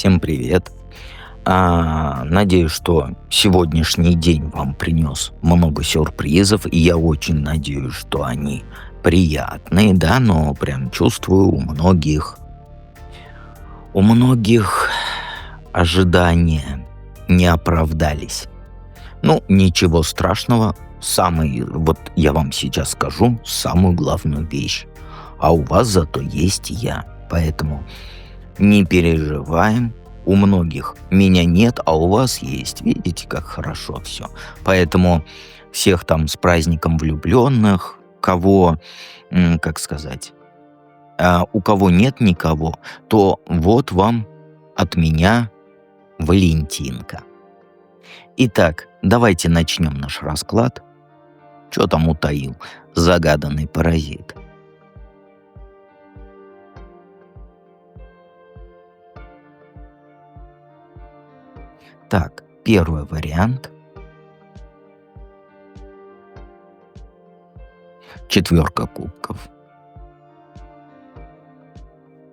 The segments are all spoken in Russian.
Всем привет. Надеюсь, что сегодняшний день вам принес много сюрпризов, и я очень надеюсь, что они приятные, да, но прям чувствую у многих ожидания не оправдались. Ну, ничего страшного. Вот я вам сейчас скажу самую главную вещь. А у вас зато есть я. Поэтому не переживаем. У многих меня нет, а у вас есть. Видите, как хорошо все. Поэтому всех там с праздником влюбленных, кого, как сказать, у кого нет никого, то вот вам от меня Валентинка. Итак, давайте начнем наш расклад. Что там утаил загаданный паразит? Так, первый вариант. Четверка кубков.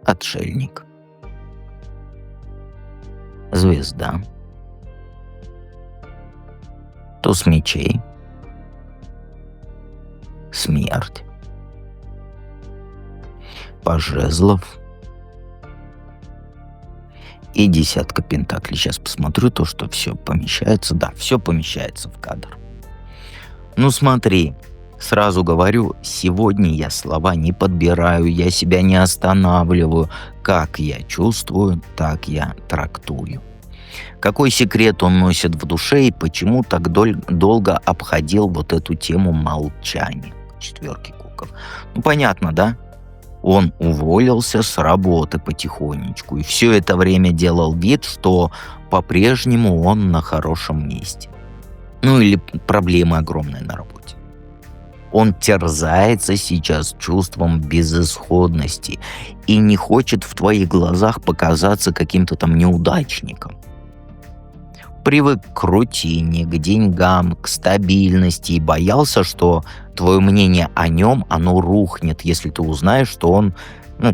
Отшельник. Звезда. Туз мечей. Смерть. Паж жезлов. И десятка пентаклей. Сейчас посмотрю то, что все помещается. Да, все помещается в кадр. Ну смотри, сразу говорю, сегодня я слова не подбираю, я себя не останавливаю. Как я чувствую, так я трактую. Какой секрет он носит в душе и почему так долго обходил вот эту тему молчания? Четверки кубков. Ну понятно, да? Он уволился с работы потихонечку и все это время делал вид, что по-прежнему он на хорошем месте. Ну или проблемы огромные на работе. Он терзается сейчас чувством безысходности и не хочет в твоих глазах показаться каким-то там неудачником. Привык к рутине, к деньгам, к стабильности и боялся, что твое мнение о нем, оно рухнет, если ты узнаешь, что он,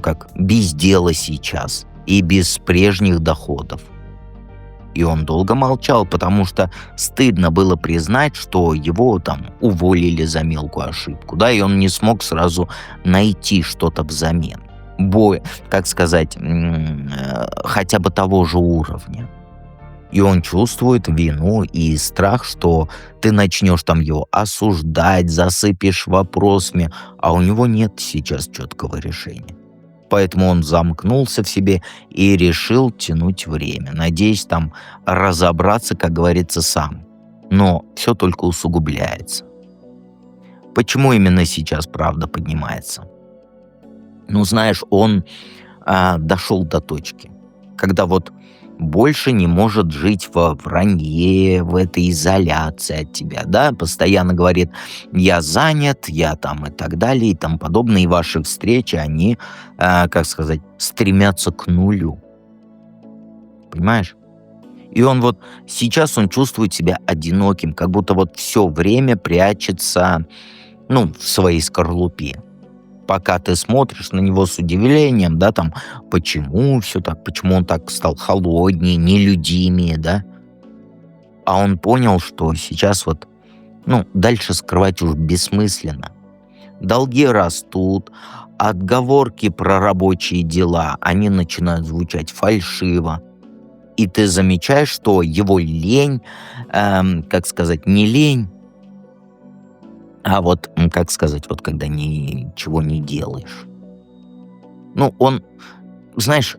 как без дела сейчас и без прежних доходов. И он долго молчал, потому что стыдно было признать, что его там уволили за мелкую ошибку, да, и он не смог сразу найти что-то взамен. Хотя бы того же уровня. И он чувствует вину и страх, что ты начнешь там его осуждать, засыпешь вопросами, а у него нет сейчас четкого решения. Поэтому он замкнулся в себе и решил тянуть время, надеясь там разобраться, как говорится, сам. Но все только усугубляется. Почему именно сейчас правда поднимается? Знаешь, он дошел до точки, когда вот больше не может жить во вранье, в этой изоляции от тебя, да, постоянно говорит, я занят, я там и так далее, и тому подобное, и ваши встречи, они, стремятся к нулю, понимаешь? И он вот сейчас он чувствует себя одиноким, как будто вот все время прячется, в своей скорлупе. Пока ты смотришь на него с удивлением, да, там, почему все так, почему он так стал холоднее, нелюдимее, да? А он понял, что сейчас дальше скрывать уж бессмысленно. Долги растут, отговорки про рабочие дела, они начинают звучать фальшиво. И ты замечаешь, что его лень, не лень, а когда ничего не делаешь. Он, знаешь,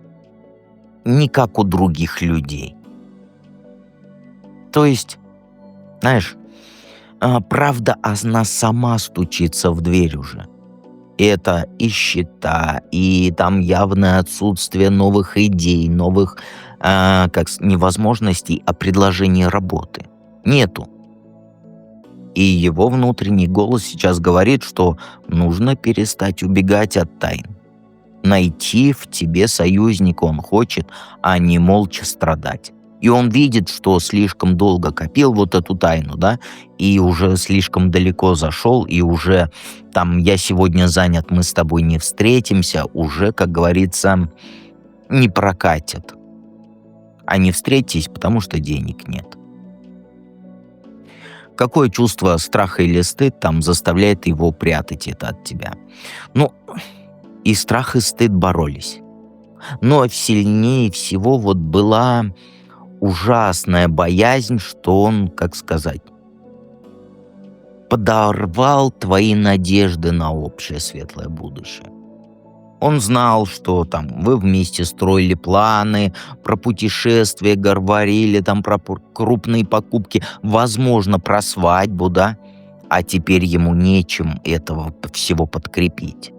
не как у других людей. То есть, знаешь, правда, она сама стучится в дверь уже. И это и счета, и там явное отсутствие новых идей, новых, не возможностей, а предложений работы. Нету. И его внутренний голос сейчас говорит, что нужно перестать убегать от тайн. Найти в тебе союзника он хочет, а не молча страдать. И он видит, что слишком долго копил вот эту тайну, да, и уже слишком далеко зашел, и уже там «я сегодня занят, мы с тобой не встретимся», уже, как говорится, не прокатит. а не встретитесь, потому что денег нет. Какое чувство страха или стыд там заставляет его прятать это от тебя? Ну, и страх, и стыд боролись. Но сильнее всего вот была ужасная боязнь, что он, как сказать, подорвал твои надежды на общее светлое будущее. Он знал, что там вы вместе строили планы про путешествия, говорили там про крупные покупки, возможно, про свадьбу, да? А теперь ему нечем этого всего подкрепить.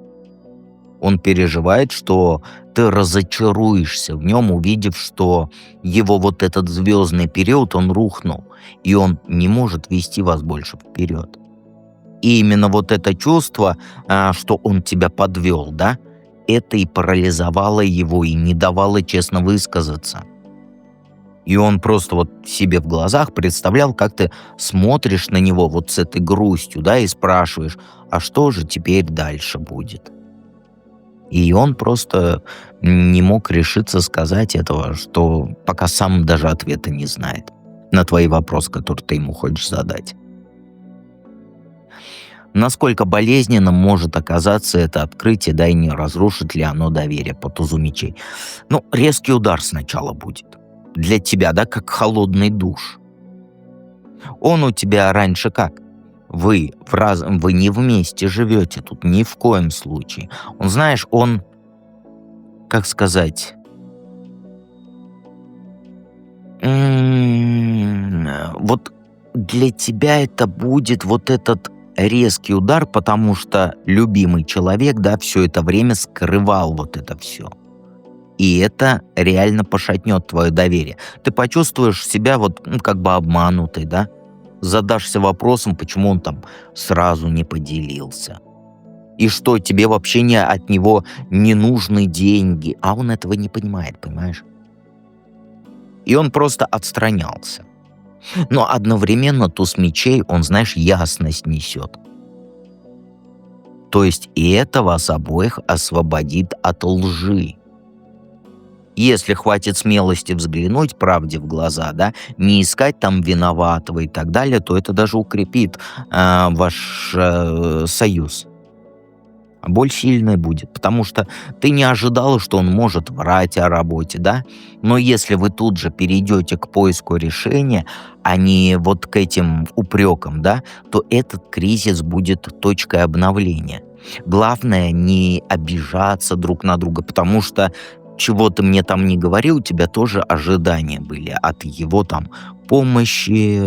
Он переживает, что ты разочаруешься в нем, увидев, что его вот этот звездный период, он рухнул, и он не может вести вас больше вперед. И именно вот это чувство, что он тебя подвел, да, это и парализовало его, и не давало честно высказаться. И он просто вот себе в глазах представлял, как ты смотришь на него вот с этой грустью, да, и спрашиваешь, а что же теперь дальше будет? И он просто не мог решиться сказать этого, что пока сам даже ответа не знает на твои вопросы, которые ты ему хочешь задать. Насколько болезненным может оказаться это открытие, да и не разрушит ли оно доверие по тузу мечей? Ну, резкий удар сначала будет. Для тебя, да, как холодный душ. Он у тебя раньше как? Вы не вместе живете тут ни в коем случае. Он, знаешь, он, как сказать, вот для тебя это будет вот этот резкий удар, потому что любимый человек, да, все это время скрывал вот это все. И это реально пошатнет твое доверие. Ты почувствуешь себя вот как бы обманутой, да? Задашься вопросом, почему он там сразу не поделился. И что тебе вообще от него не нужны деньги. А он этого не понимает, понимаешь? И он просто отстранялся. Но одновременно туз мечей, он, знаешь, ясность несет. То есть и это вас обоих освободит от лжи. Если хватит смелости взглянуть правде в глаза, да, не искать там виноватого и так далее, то это даже укрепит ваш союз. Боль сильная будет, потому что ты не ожидала, что он может врать о работе, да? Но если вы тут же перейдете к поиску решения, а не вот к этим упрекам, да, то этот кризис будет точкой обновления. Главное не обижаться друг на друга, потому что чего ты мне там не говорил, у тебя тоже ожидания были от его там помощи,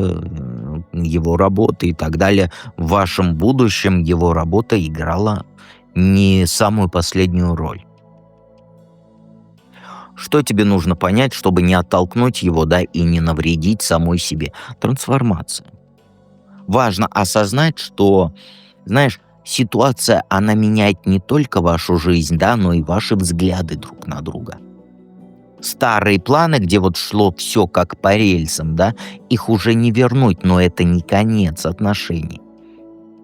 его работы и так далее. В вашем будущем его работа играла не самую последнюю роль. Что тебе нужно понять, чтобы не оттолкнуть его, да, и не навредить самой себе? Трансформация. Важно осознать, что, знаешь, ситуация, она меняет не только вашу жизнь, да, но и ваши взгляды друг на друга. Старые планы, где вот шло все как по рельсам, да, их уже не вернуть, но это не конец отношений.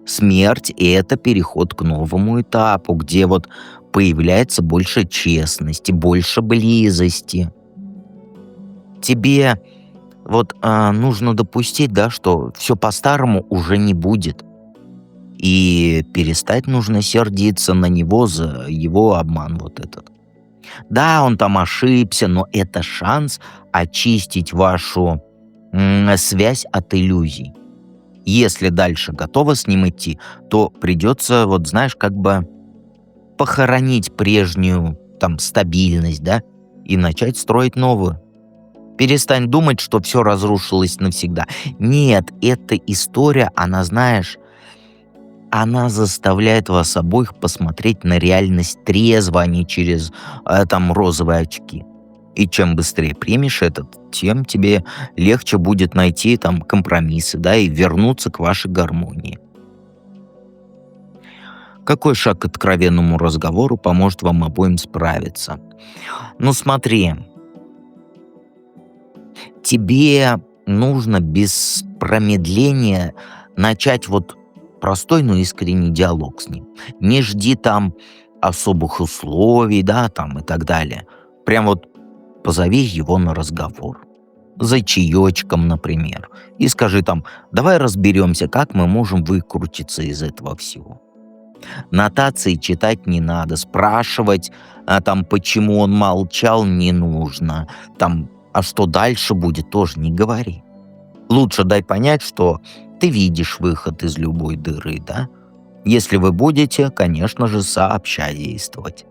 Смерть — и это переход к новому этапу, где вот появляется больше честности, больше близости. Тебе вот нужно допустить, да, что все по-старому уже не будет. И перестать нужно сердиться на него за его обман вот этот. Да, он там ошибся, но это шанс очистить вашу связь от иллюзий. Если дальше готова с ним идти, то придется, вот знаешь, как бы похоронить прежнюю там стабильность, да, и начать строить новую. Перестань думать, что все разрушилось навсегда. Нет, эта история, она, знаешь, она заставляет вас обоих посмотреть на реальность трезво, а не через там розовые очки. И чем быстрее примешь это, тем тебе легче будет найти там компромиссы, да, и вернуться к вашей гармонии. Какой шаг к откровенному разговору поможет вам обоим справиться? Ну смотри, тебе нужно без промедления начать вот простой, но искренний диалог с ним. Не жди там особых условий, да, там и так далее. Прям вот позови его на разговор. За чаечком, например. И скажи там: давай разберемся, как мы можем выкрутиться из этого всего. Нотации читать не надо, спрашивать, там, почему он молчал, не нужно. Там, а что дальше будет, тоже не говори. Лучше дай понять, что ты видишь выход из любой дыры, да? Если вы будете, конечно же, сообща действовать.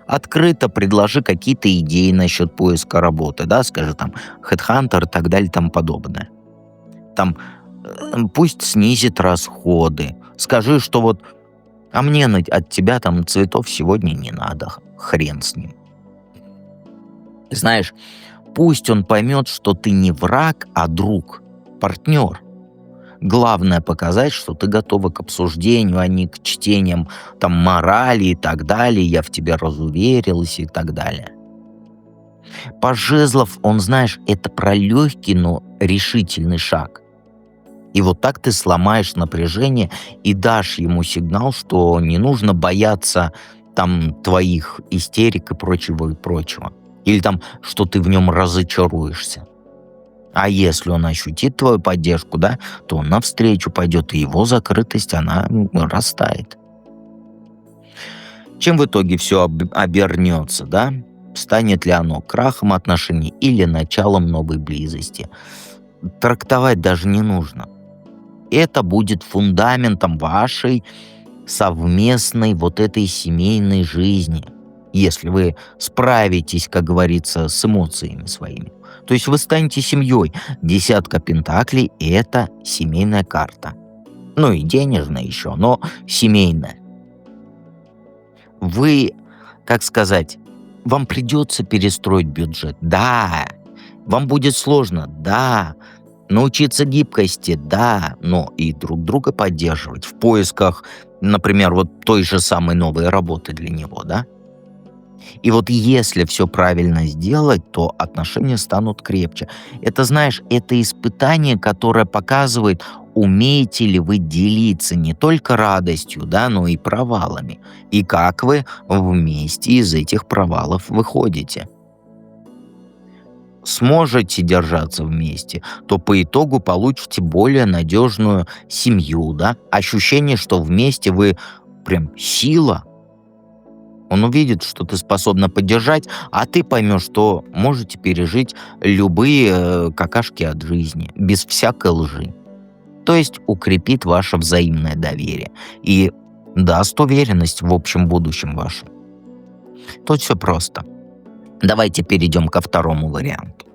Открыто предложи какие-то идеи насчет поиска работы, да, скажи там HeadHunter и так далее и тому подобное. Там пусть снизит расходы. Скажи, что вот, а мне от тебя там цветов сегодня не надо, хрен с ним. Знаешь, пусть он поймет, что ты не враг, а друг, партнер. Главное показать, что ты готова к обсуждению, а не к чтениям там морали и так далее, я в тебя разуверилась и так далее. По жезлов, он, знаешь, это про легкий, но решительный шаг. И вот так ты сломаешь напряжение и дашь ему сигнал, что не нужно бояться там твоих истерик и прочего, и прочего. Или там, что ты в нем разочаруешься. А если он ощутит твою поддержку, да, то он навстречу пойдет, и его закрытость, она растает. Чем в итоге все обернется, да? Станет ли оно крахом отношений или началом новой близости? Трактовать даже не нужно. Это будет фундаментом вашей совместной вот этой семейной жизни, если вы справитесь, как говорится, с эмоциями своими. То есть вы станете семьей. Десятка пентаклей — это семейная карта. Ну и денежная еще, но семейная. Вы, как сказать, вам придется перестроить бюджет. Да. Вам будет сложно. Да. Научиться гибкости. Да. Но и друг друга поддерживать в поисках, например, вот той же самой новой работы для него, да? И вот если все правильно сделать, то отношения станут крепче. Это, знаешь, это испытание, которое показывает, умеете ли вы делиться не только радостью, да, но и провалами. И как вы вместе из этих провалов выходите. Сможете держаться вместе, то по итогу получите более надежную семью, да? Ощущение, что вместе вы прям сила. Он увидит, что ты способна поддержать, а ты поймешь, что можете пережить любые какашки от жизни, без всякой лжи. То есть укрепит ваше взаимное доверие и даст уверенность в общем будущем вашем. Тут все просто. Давайте перейдем ко второму варианту.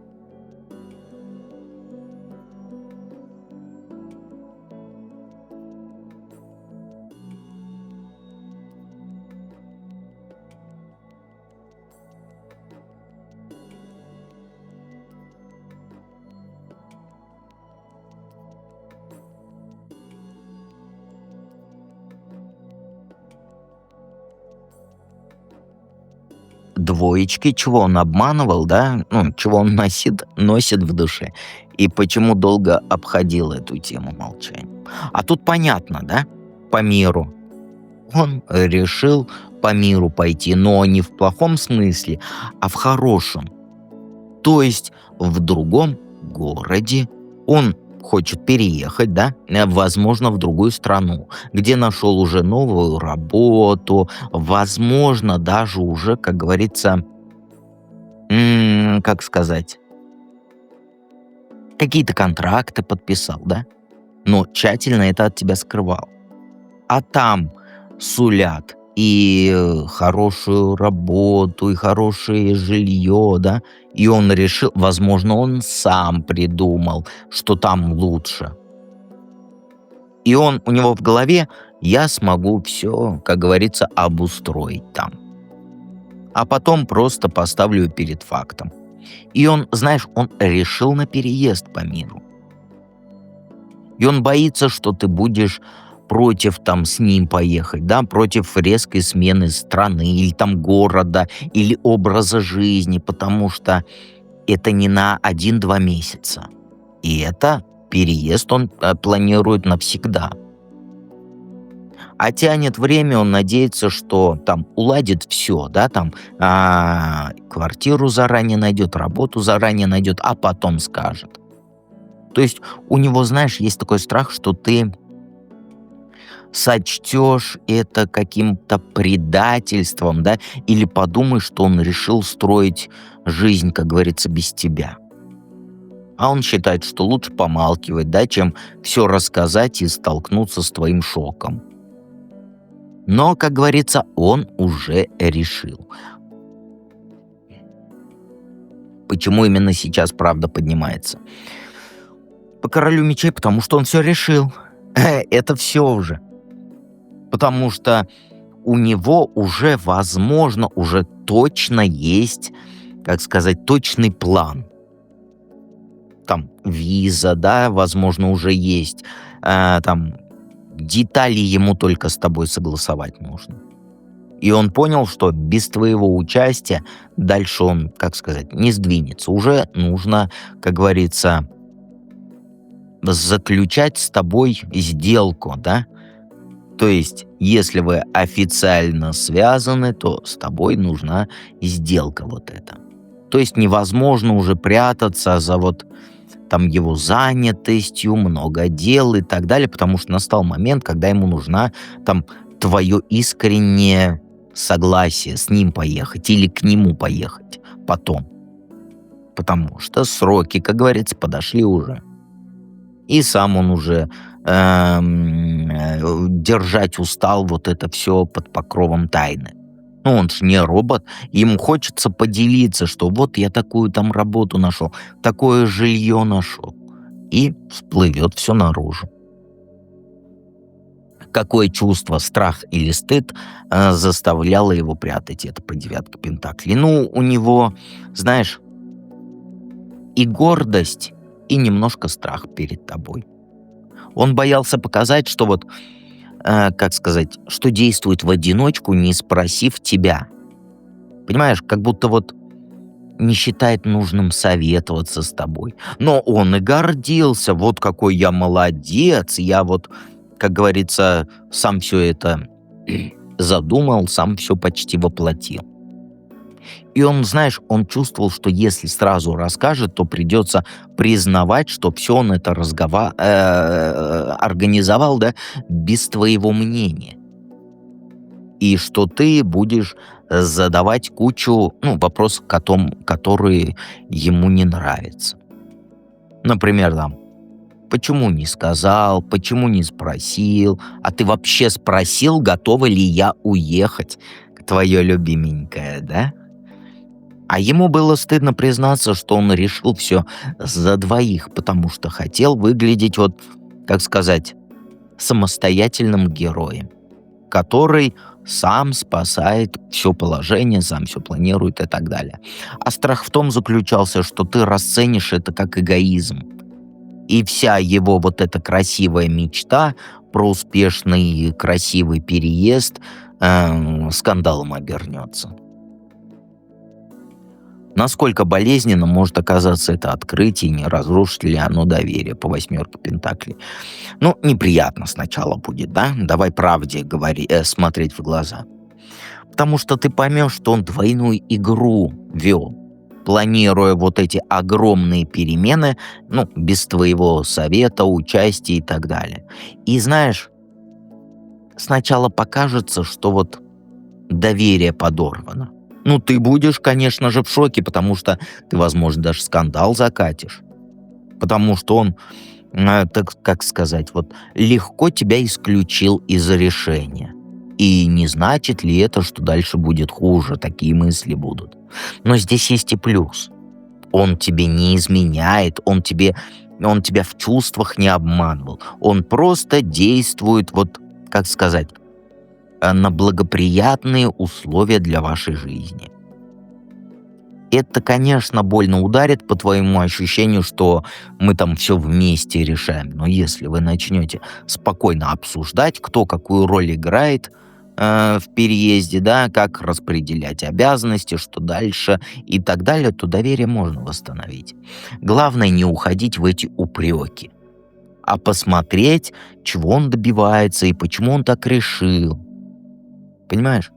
Двоечки, чего он обманывал, да, ну, чего он носит в душе, и почему долго обходил эту тему молчания. А тут понятно, да, по миру. Он решил по миру пойти, но не в плохом смысле, а в хорошем. То есть в другом городе он хочет переехать, да, возможно, в другую страну, где нашел уже новую работу, возможно, даже уже, как говорится, как сказать, какие-то контракты подписал, да, но тщательно это от тебя скрывал. А там сулят и хорошую работу, и хорошее жилье, да, и он решил, возможно, он сам придумал, что там лучше. И у него в голове: я смогу все, как говорится, обустроить там. А потом просто поставлю перед фактом. И он, знаешь, он решил на переезд по миру. И он боится, что ты будешь против там с ним поехать, да, против резкой смены страны или там города, или образа жизни, потому что это не на 1-2 месяца. И это переезд он планирует навсегда. А тянет время, он надеется, что там уладит все, да, там квартиру заранее найдет, работу заранее найдет, а потом скажет. То есть у него, знаешь, есть такой страх, что ты сочтешь это каким-то предательством, да, или подумаешь, что он решил строить жизнь, как говорится, без тебя. А он считает, что лучше помалкивать, да, чем все рассказать и столкнуться с твоим шоком. Но, как говорится, он уже решил. Почему именно сейчас правда поднимается? По королю мечей, потому что он все решил. Это все уже. Потому что у него уже, возможно, уже точно есть, как сказать, точный план. Там виза, да, возможно, уже есть. Там детали ему только с тобой согласовать нужно. И он понял, что без твоего участия дальше он, как сказать, не сдвинется. Уже нужно, как говорится, заключать с тобой сделку, да? То есть, если вы официально связаны, то с тобой нужна сделка вот эта. То есть невозможно уже прятаться за вот там его занятостью, много дел и так далее, потому что настал момент, когда ему нужна там твое искреннее согласие с ним поехать или к нему поехать потом. Потому что сроки, как говорится, подошли уже. И сам он уже держать устал вот это все под покровом тайны. Ну, он же не робот, ему хочется поделиться, что вот я такую там работу нашел, такое жилье нашел. И всплывет все наружу. Какое чувство, страх или стыд заставляло его прятать это по девятке пентаклей? Ну, у него, знаешь, и гордость, и немножко страх перед тобой. Он боялся показать, что вот, как сказать, что действует в одиночку, не спросив тебя. Понимаешь, как будто вот не считает нужным советоваться с тобой. Но он и гордился, вот какой я молодец, я вот, как говорится, сам все это задумал, сам все почти воплотил. И он, знаешь, он чувствовал, что если сразу расскажет, то придется признавать, что все он это организовал, да, без твоего мнения. И что ты будешь задавать кучу, ну, вопросов, которые ему не нравятся. Например, там, почему не сказал, почему не спросил, а ты вообще спросил, готова ли я уехать, твое любименькое, да? А ему было стыдно признаться, что он решил все за двоих, потому что хотел выглядеть вот, как сказать, самостоятельным героем, который сам спасает все положение, сам все планирует и так далее. А страх в том заключался, что ты расценишь это как эгоизм. И вся его вот эта красивая мечта про успешный красивый переезд скандалом обернется. Насколько болезненно может оказаться это открытие, не разрушит ли оно доверие по восьмерке пентаклей? Ну, неприятно сначала будет, да? Давай правде смотреть в глаза. Потому что ты поймешь, что он двойную игру вел, планируя вот эти огромные перемены, ну, без твоего совета, участия и так далее. И знаешь, сначала покажется, что вот доверие подорвано. Ну, ты будешь, конечно же, в шоке, потому что ты, возможно, даже скандал закатишь. Потому что он, так как сказать, вот легко тебя исключил из решения. И не значит ли это, что дальше будет хуже, такие мысли будут. Но здесь есть и плюс. Он тебе не изменяет, он тебя в чувствах не обманывал. Он просто действует, вот, как сказать, на благоприятные условия для вашей жизни. Это, конечно, больно ударит по твоему ощущению, что мы там все вместе решаем. Но если вы начнете спокойно обсуждать, кто какую роль играет в переезде, да, как распределять обязанности, что дальше и так далее, то доверие можно восстановить. Главное не уходить в эти упреки. а посмотреть, чего он добивается и почему он так решил. Понимаешь?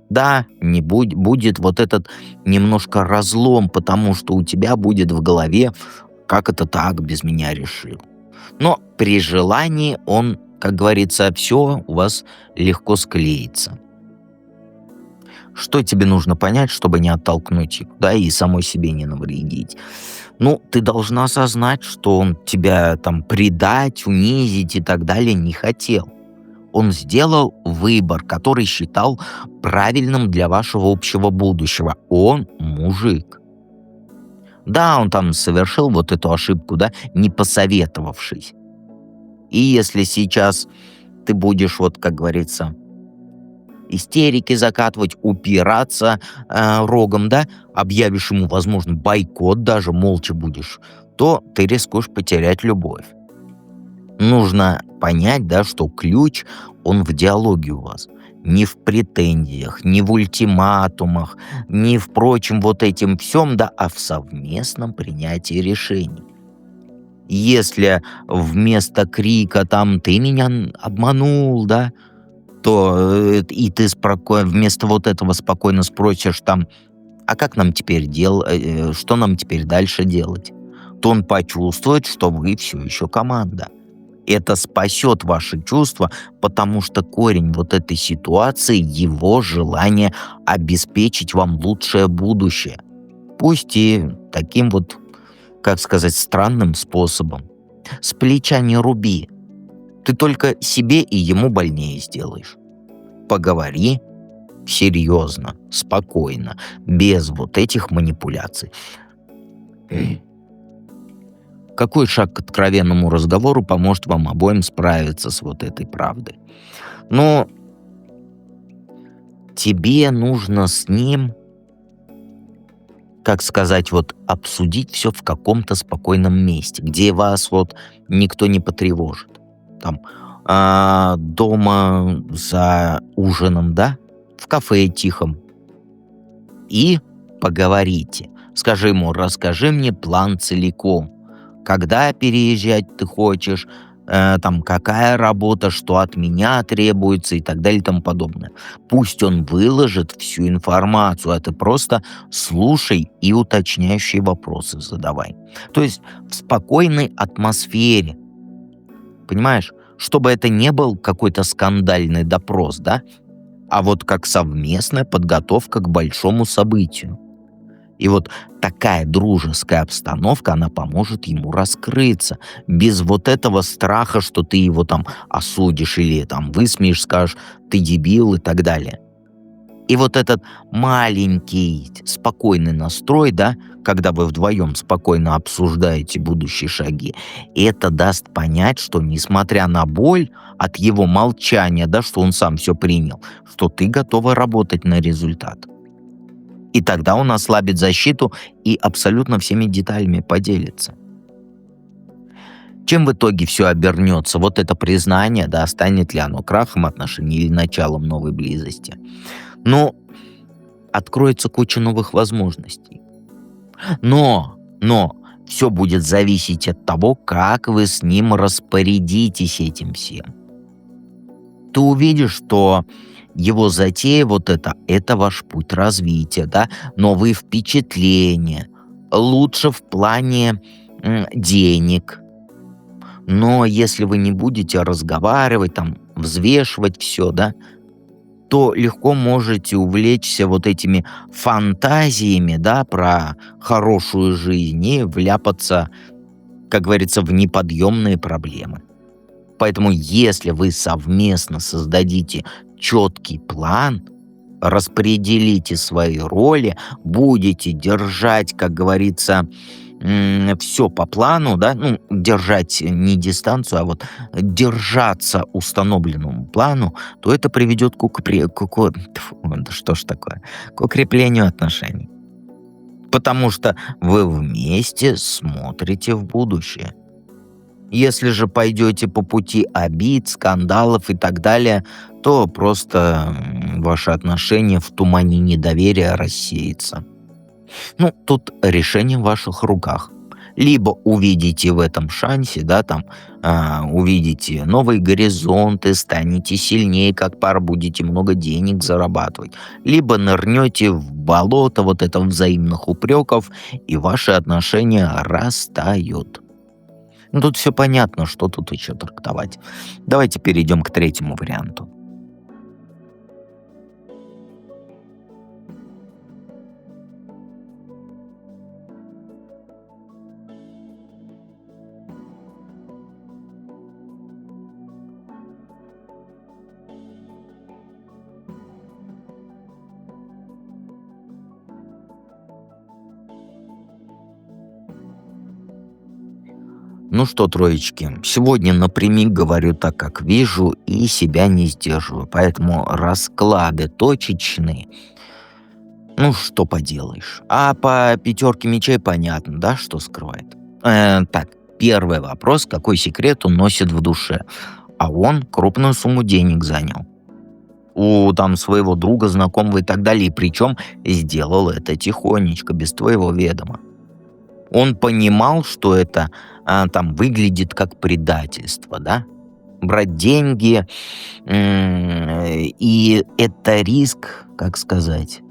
Да, не будет вот этот немножко разлом, потому что у тебя будет в голове, как это так без меня решил. Но при желании он, как говорится, все у вас легко склеится. Что тебе нужно понять, чтобы не оттолкнуть его, да, и самой себе не навредить? Ну, ты должна осознать, что он тебя там предать, унизить и так далее не хотел. Он сделал выбор, который считал правильным для вашего общего будущего. Он мужик. Да, он там совершил вот эту ошибку, да, не посоветовавшись. И если сейчас ты будешь, вот как говорится, истерики закатывать, упираться рогом, да, объявишь ему, возможно, бойкот даже, молча будешь, то ты рискуешь потерять любовь. Нужно понять, да, что ключ, он в диалоге у вас. Не в претензиях, не в ультиматумах, не в прочем вот этим всем, да, а в совместном принятии решений. Если вместо крика там «ты меня обманул», да, то и ты вместо вот этого спокойно спросишь там «а как нам теперь что нам теперь дальше делать?», то он почувствует, что вы все еще команда. Это спасет ваши чувства, потому что корень вот этой ситуации — его желание обеспечить вам лучшее будущее. Пусть и таким вот, как сказать, странным способом. С плеча не руби. Ты только себе и ему больнее сделаешь. Поговори серьезно, спокойно, без вот этих манипуляций. Какой шаг к откровенному разговору поможет вам обоим справиться с вот этой правдой? Но тебе нужно с ним, как сказать, вот обсудить все в каком-то спокойном месте, где вас вот никто не потревожит. Там дома за ужином, да, в кафе тихом. И поговорите. Скажи ему, расскажи мне план целиком. Когда переезжать ты хочешь, там какая работа, что от меня требуется и так далее и тому подобное. Пусть он выложит всю информацию, а ты просто слушай и уточняющие вопросы задавай. То есть в спокойной атмосфере, понимаешь? Чтобы это не был какой-то скандальный допрос, да? А вот как совместная подготовка к большому событию. И вот такая дружеская обстановка, она поможет ему раскрыться. Без вот этого страха, что ты его там осудишь или там высмеешь, скажешь, ты дебил и так далее. И вот этот маленький, спокойный настрой, да, когда вы вдвоем спокойно обсуждаете будущие шаги, это даст понять, что несмотря на боль от его молчания, да, что он сам все принял, что ты готова работать на результат. И тогда он ослабит защиту и абсолютно всеми деталями поделится. Чем в итоге все обернется? Вот это признание, да, станет ли оно крахом отношений или началом новой близости? Ну, откроется куча новых возможностей. Но все будет зависеть от того, как вы с ним распорядитесь этим всем. Ты увидишь, что его затея вот это ваш путь развития, да, новые впечатления, лучше в плане денег. Но если вы не будете разговаривать, там, взвешивать все, да, то легко можете увлечься вот этими фантазиями, да, про хорошую жизнь и вляпаться, как говорится, в неподъемные проблемы. Поэтому если вы совместно создадите четкий план, распределите свои роли, будете держать, как говорится, все по плану, да, ну, держать не дистанцию, а вот держаться установленному плану, то это приведет да что ж такое, к укреплению отношений. Потому что вы вместе смотрите в будущее. Если же пойдете по пути обид, скандалов и так далее, то просто ваши отношения в тумане недоверия рассеются. Ну, тут решение в ваших руках. Либо увидите в этом шансе, да, там, увидите новые горизонты, станете сильнее, как пара, будете много денег зарабатывать. Либо нырнете в болото вот этого взаимных упреков, и ваши отношения растают. Ну, тут все понятно, что тут еще трактовать. Давайте перейдем к третьему варианту. Ну что, троечки, сегодня напрямик говорю так, как вижу, и себя не сдерживаю. Поэтому расклады точечные. Ну, что поделаешь. А по пятерке мечей понятно, да, что скрывает? Так, первый вопрос, какой секрет он носит в душе? А он крупную сумму денег занял. У там своего друга, знакомого и так далее. И причем сделал это тихонечко, без твоего ведома. Он понимал, что это там выглядит как предательство, да? Брать деньги, и это риск, как сказать,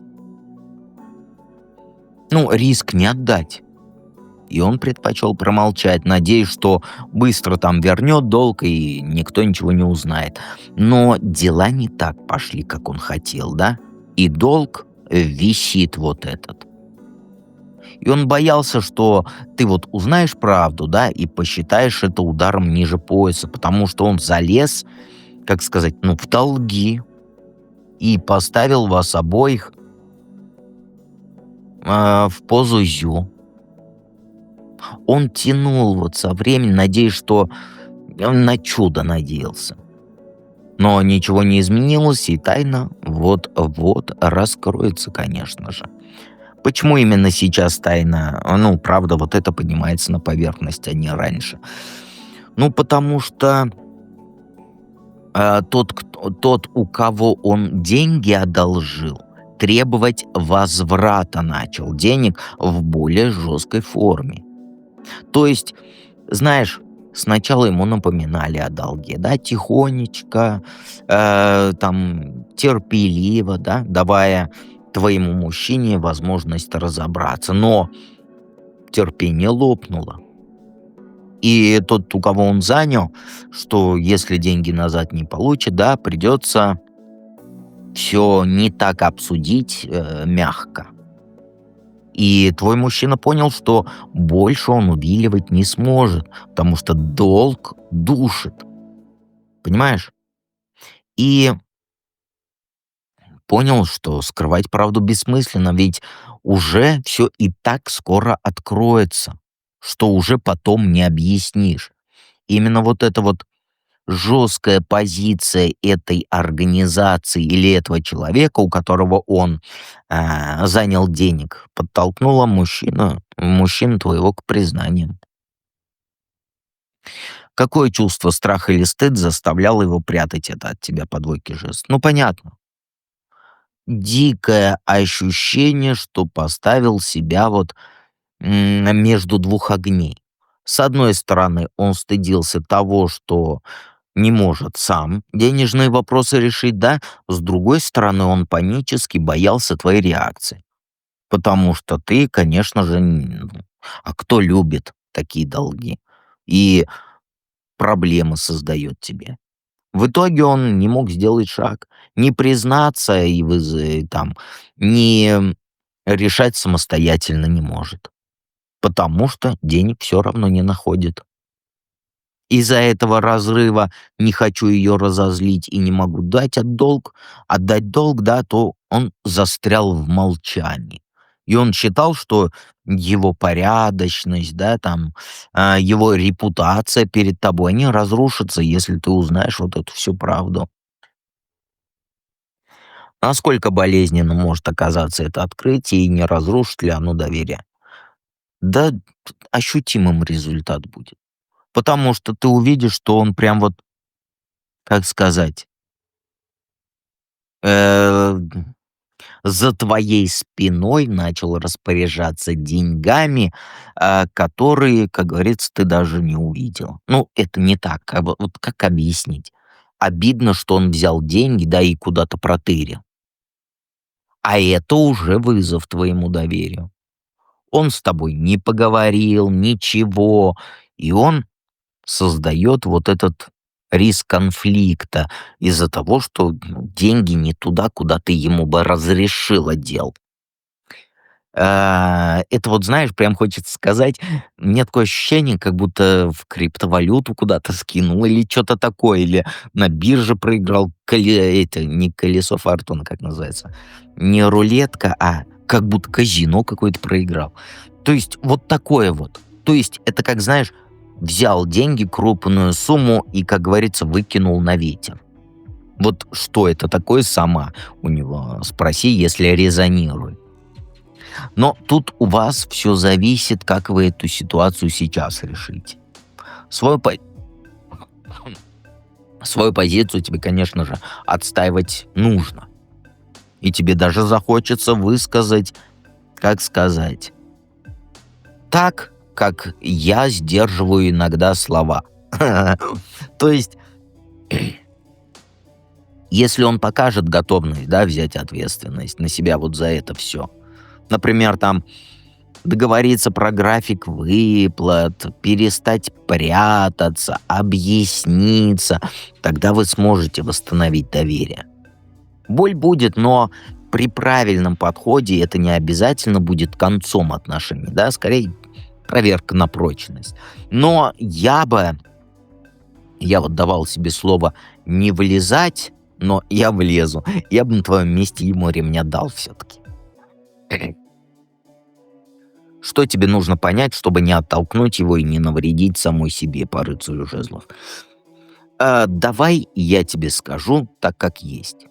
ну, риск не отдать. И он предпочел промолчать, надеясь, что быстро там вернет долг и никто ничего не узнает. Но дела не так пошли, как он хотел, да? И долг висит вот этот. И он боялся, что ты вот узнаешь правду, да, и посчитаешь это ударом ниже пояса, потому что он залез, как сказать, ну, в долги и поставил вас обоих в позу зю. Он тянул вот со временем, надеясь, что он на чудо надеялся. Но ничего не изменилось, и тайна вот-вот раскроется, конечно же. Почему именно сейчас тайна, ну, правда, вот это поднимается на поверхность, а не раньше? Ну, потому что тот, у кого он деньги одолжил, требовать возврата начал денег в более жесткой форме. То есть, знаешь, сначала ему напоминали о долге, да, тихонечко, там, терпеливо, да, давая твоему мужчине возможность разобраться. Но терпение лопнуло. И тот, у кого он занял, что если деньги назад не получит, да, придется все не так обсудить мягко. И твой мужчина понял, что больше он увиливать не сможет, потому что долг душит. Понимаешь? И понял, что скрывать правду бессмысленно, ведь уже все и так скоро откроется, что уже потом не объяснишь. Именно вот эта вот жесткая позиция этой организации или этого человека, у которого он занял денег, подтолкнула мужчину твоего к признанию. Какое чувство, страх или стыд заставляло его прятать это от тебя, подвойки жест? Ну, понятно. Дикое ощущение, что поставил себя вот между двух огней. С одной стороны, он стыдился того, что не может сам денежные вопросы решить, да? С другой стороны, он панически боялся твоей реакции. Потому что ты, конечно же, а кто любит такие долги? И проблемы создает тебе. В итоге он не мог сделать шаг, не признаться и там, не решать самостоятельно не может, потому что денег все равно не находит. Из-за этого разрыва не хочу ее разозлить и не могу отдать долг, да, то он застрял в молчании. И он считал, что его порядочность, да, там, его репутация перед тобой, они разрушатся, если ты узнаешь вот эту всю правду. Насколько болезненно может оказаться это открытие и не разрушит ли оно доверие? Да, ощутимым результат будет. Потому что ты увидишь, что он прям вот, как сказать, э, за твоей спиной начал распоряжаться деньгами, которые, как говорится, ты даже не увидел. Ну, это не так. Вот как объяснить? Обидно, что он взял деньги, да и куда-то протырил. А это уже вызов твоему доверию. Он с тобой не поговорил, ничего, и он создает вот этот риск конфликта из-за того, что деньги не туда, куда ты ему бы разрешила дел. Это вот, знаешь, прям хочется сказать, мне такое ощущение, как будто в криптовалюту куда-то скинул или что-то такое, или на бирже проиграл, это не колесо фортуны, как называется, не рулетка, а как будто казино какое-то проиграл. То есть вот такое вот. То есть это как, знаешь, взял деньги, крупную сумму и, как говорится, выкинул на ветер. Вот что это такое, сама у него спроси, если резонирует. Но тут у вас все зависит, как вы эту ситуацию сейчас решите. Свою, по- Свою позицию тебе, конечно же, отстаивать нужно. И тебе даже захочется высказать, как сказать, так, как я сдерживаю иногда слова. То есть, если он покажет готовность, да, взять ответственность на себя вот за это все, например, там, договориться про график выплат, перестать прятаться, объясниться. Тогда вы сможете восстановить доверие. Боль будет, но при правильном подходе это не обязательно будет концом отношений, да, скорее проверка на прочность. Но я вот давал себе слово не влезать, но я влезу. Я бы на твоем месте ему ремня дал все-таки. Что тебе нужно понять, чтобы не оттолкнуть его и не навредить самой себе по рыцарю жезлов? Давай я тебе скажу так, как есть.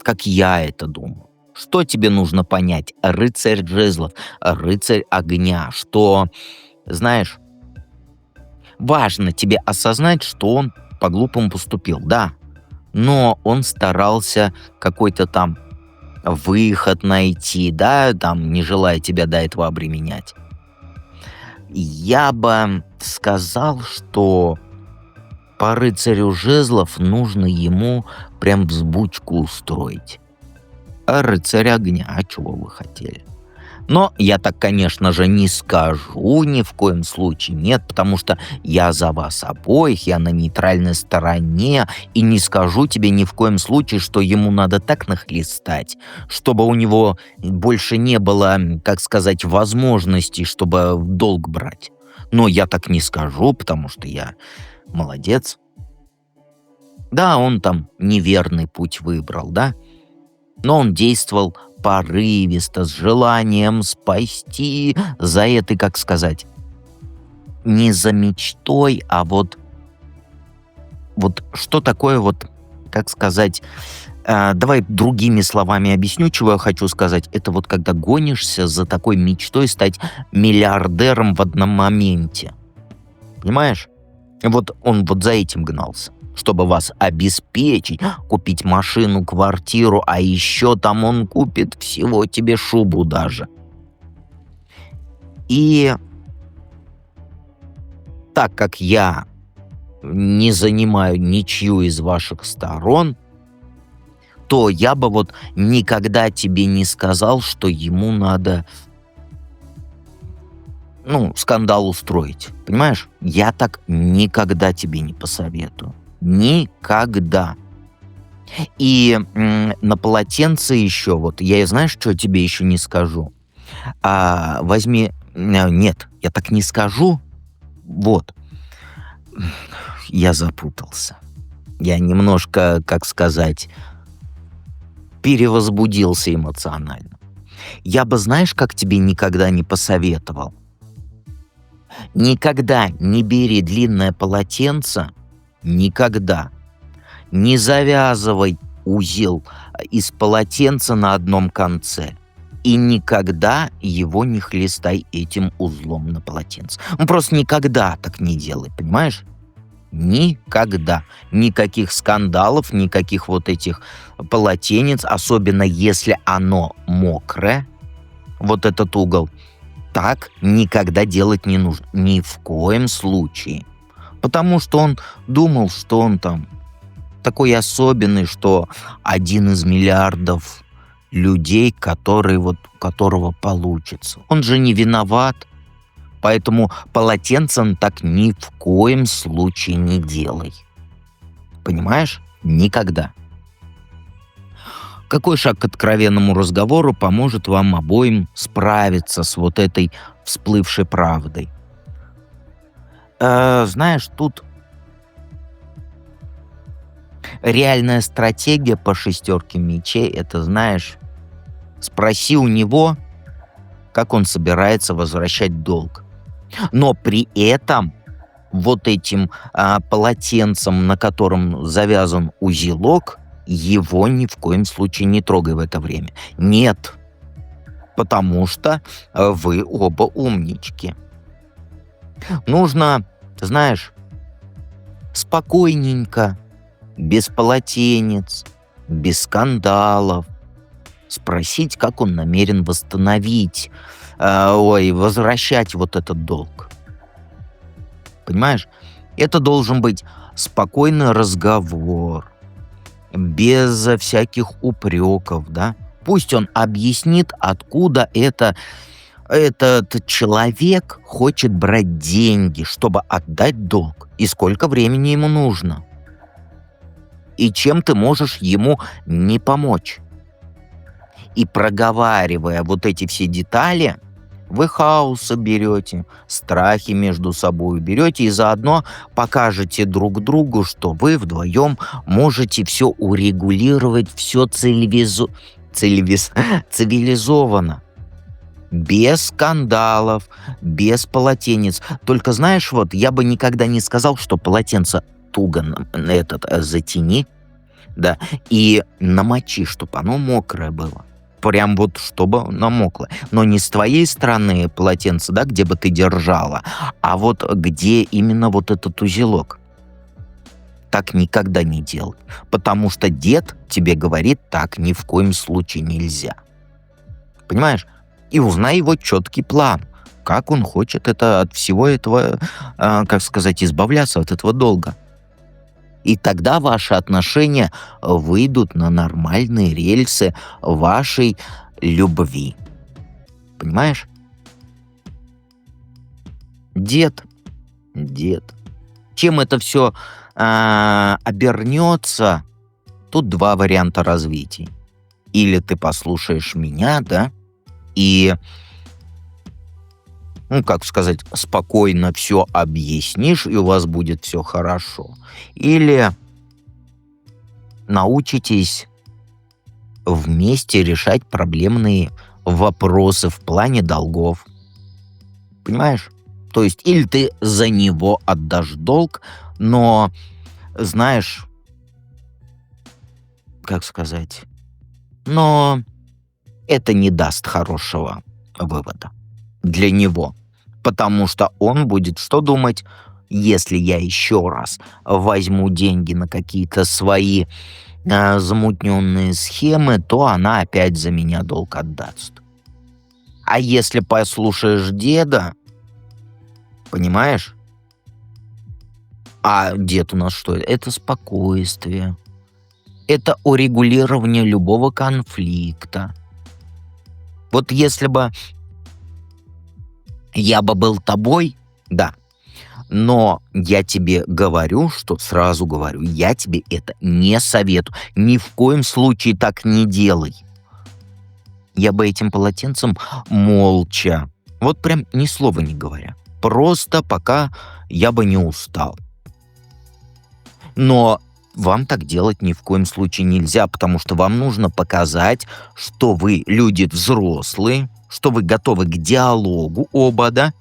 Как я это думаю. Что тебе нужно понять? Рыцарь жезлов, рыцарь огня. Что, знаешь, важно тебе осознать, что он по-глупому поступил, да. Но он старался какой-то там выход найти, да, там, не желая тебя до этого обременять. Я бы сказал, что по рыцарю жезлов нужно ему прям взбучку устроить. А рыцарь огня, а чего вы хотели? Но я так, конечно же, не скажу ни в коем случае, нет, потому что я за вас обоих, я на нейтральной стороне, и не скажу тебе ни в коем случае, что ему надо так нахлестать, чтобы у него больше не было, как сказать, возможностей, чтобы в долг брать. Но я так не скажу, потому что я молодец. Да, он там неверный путь выбрал, да, но он действовал порывисто, с желанием спасти, за этой, как сказать, не за мечтой, а вот что такое вот, как сказать, давай другими словами объясню, чего я хочу сказать. Это вот когда гонишься за такой мечтой стать миллиардером в одном моменте. Понимаешь? Вот он вот за этим гнался, чтобы вас обеспечить, купить машину, квартиру, а еще там он купит всего тебе шубу даже. И так как я не занимаю ничью из ваших сторон, то я бы вот никогда тебе не сказал, что ему надо, скандал устроить. Понимаешь? Я так никогда тебе не посоветую. Никогда. И на полотенце еще, вот я, знаешь, что тебе еще не скажу? Возьми... Нет, я так не скажу. Вот. Я запутался. Я немножко, как сказать, перевозбудился эмоционально. Я бы, знаешь, как тебе никогда не посоветовал? Никогда не бери длинное полотенце, никогда. Не завязывай узел из полотенца на одном конце. И никогда его не хлестай этим узлом на полотенце. Просто никогда так не делай, понимаешь? Никогда. Никаких скандалов, никаких вот этих полотенец, особенно если оно мокрое, вот этот угол, так никогда делать не нужно. Ни в коем случае. Потому что он думал, что он там такой особенный, что один из миллиардов людей, который вот, у которого получится. Он же не виноват. Поэтому полотенцем так ни в коем случае не делай. Понимаешь? Никогда. Какой шаг к откровенному разговору поможет вам обоим справиться с вот этой всплывшей правдой? Знаешь, тут реальная стратегия по шестерке мечей, это, знаешь, спроси у него, как он собирается возвращать долг. Но при этом вот этим полотенцем, на котором завязан узелок, его ни в коем случае не трогай в это время. Нет, потому что вы оба умнички. Нужно, знаешь, спокойненько, без полотенец, без скандалов, спросить, как он намерен восстановить, возвращать вот этот долг. Понимаешь? Это должен быть спокойный разговор, без всяких упреков, да? Пусть он объяснит, откуда этот человек хочет брать деньги, чтобы отдать долг, и сколько времени ему нужно, и чем ты можешь ему не помочь. И проговаривая вот эти все детали, вы хаоса берете, страхи между собой берете и заодно покажете друг другу, что вы вдвоем можете все урегулировать, все цивилизованно. Без скандалов, без полотенец. Только знаешь, вот я бы никогда не сказал, что полотенце туго затяни, да, и намочи, чтобы оно мокрое было. Прям вот, чтобы намокло. Но не с твоей стороны полотенце, да, где бы ты держала, а вот где именно вот этот узелок. Так никогда не делай. Потому что дед тебе говорит, так ни в коем случае нельзя. Понимаешь? И узнай его четкий план. Как он хочет от всего этого, избавляться от этого долга. И тогда ваши отношения выйдут на нормальные рельсы вашей любви. Понимаешь? Дед. Чем это все обернется, тут два варианта развития. Или ты послушаешь меня, да, и, спокойно все объяснишь, и у вас будет все хорошо. Или научитесь вместе решать проблемные вопросы в плане долгов. Понимаешь? То есть, или ты за него отдашь долг, но, знаешь, но это не даст хорошего вывода для него. Потому что он будет что думать, если я еще раз возьму деньги на какие-то свои замутненные схемы, то она опять за меня долг отдаст. А если послушаешь деда, понимаешь? А дед у нас что? Это спокойствие. Это урегулирование любого конфликта. Вот если бы я бы был тобой, да, но я тебе говорю, сразу говорю, я тебе это не советую. Ни в коем случае так не делай. Я бы этим полотенцем молча, вот прям ни слова не говоря, просто пока я бы не устал. Но вам так делать ни в коем случае нельзя, потому что вам нужно показать, что вы люди взрослые, что вы готовы к диалогу оба, да,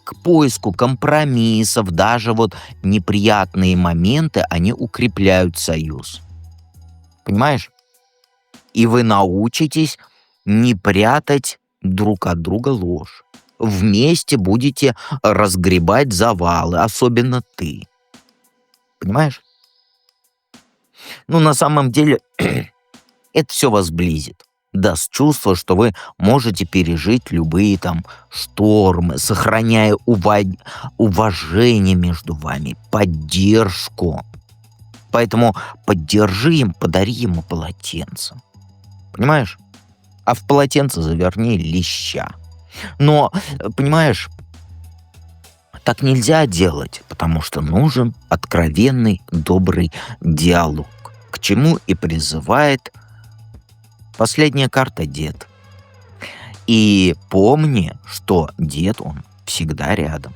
к поиску компромиссов, даже вот неприятные моменты, они укрепляют союз. Понимаешь? И вы научитесь не прятать друг от друга ложь. Вместе будете разгребать завалы, особенно ты. Понимаешь? Ну, на самом деле, это все вас сблизит. Даст чувство, что вы можете пережить любые там штормы, сохраняя уважение между вами, поддержку. Поэтому поддержи им, подари ему полотенце. Понимаешь? А в полотенце заверни леща. Но, понимаешь, так нельзя делать, потому что нужен откровенный, добрый диалог, к чему и призывает последняя карта Дед. И помни, что Дед, он всегда рядом.